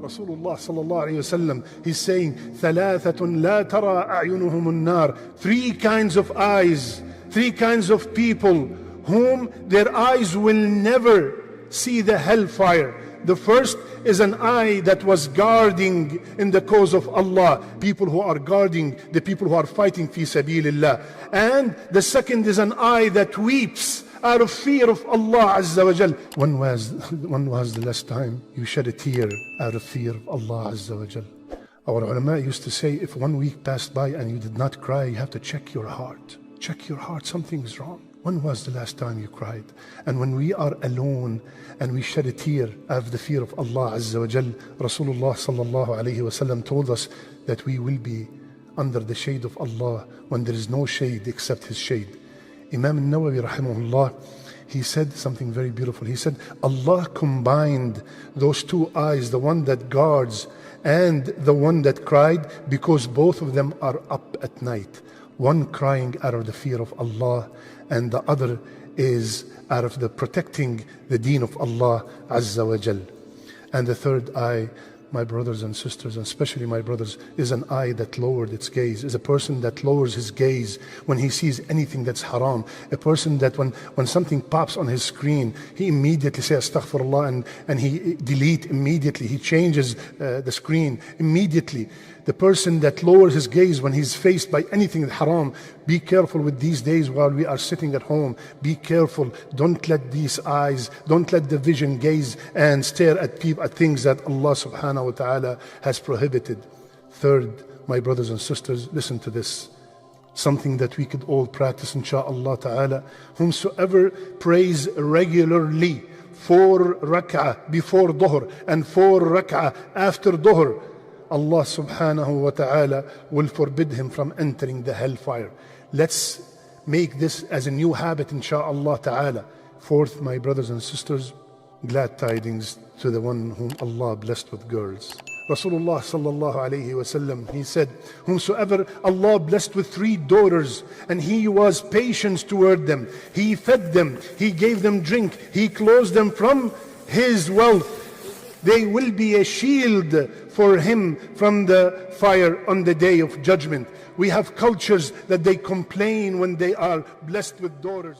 Rasulullah sallallahu alayhi wasallam, he's saying, ثَلَاثَةٌ لَا تَرَى أَعْيُنُهُمُ النَّارِ. Three kinds of eyes, three kinds of people whom their eyes will never see the hellfire. The first is an eye that was guarding in the cause of Allah, people who are guarding the people who are fighting fi sabilillah. And the second is an eye that weeps out of fear of Allah Azza wa Jal. When was the last time you shed a tear out of fear of Allah Azza wa Jal? Our ulama used to say, if 1 week passed by and you did not cry, you have to check your heart. Check your heart, something is wrong. When was the last time you cried? And when we are alone and we shed a tear out of the fear of Allah Azza wa Jal, Rasulullah sallallahu alayhi wa sallam told us that we will be under the shade of Allah when there is no shade except His shade. Imam al-Nawawi rahimahullah, he said something very beautiful. He said, Allah combined those two eyes, the one that guards and the one that cried, because both of them are up at night. One crying out of the fear of Allah, and the other is out of the protecting the deen of Allah Azza wa Jal. And the third eye, my brothers and sisters, and especially my brothers, is an eye that lowered its gaze, is a person that lowers his gaze when he sees anything that's haram. A person that when something pops on his screen, he immediately says astaghfirullah, and he delete immediately, he changes the screen immediately. The person that lowers his gaze when he's faced by anything haram. Be careful with these days while we are sitting at home. Be careful. Don't let these eyes, don't let the vision gaze and stare at things that Allah subhanahu wa ta'ala has prohibited. Third, my brothers and sisters, listen to this. Something that we could all practice insha'Allah ta'ala. Whomsoever prays regularly 4 rak'ah before dhuhr and 4 rak'ah after dhuhr, Allah subhanahu wa ta'ala will forbid him from entering the hellfire. Let's make this as a new habit insha'Allah ta'ala. Fourth, my brothers and sisters, glad tidings to the one whom Allah blessed with girls. Rasulullah sallallahu alayhi wa sallam, he said, whomsoever Allah blessed with 3 daughters and he was patient toward them, he fed them, he gave them drink, he clothed them from his wealth, they will be a shield for him from the fire on the day of judgment. We have cultures that they complain when they are blessed with daughters.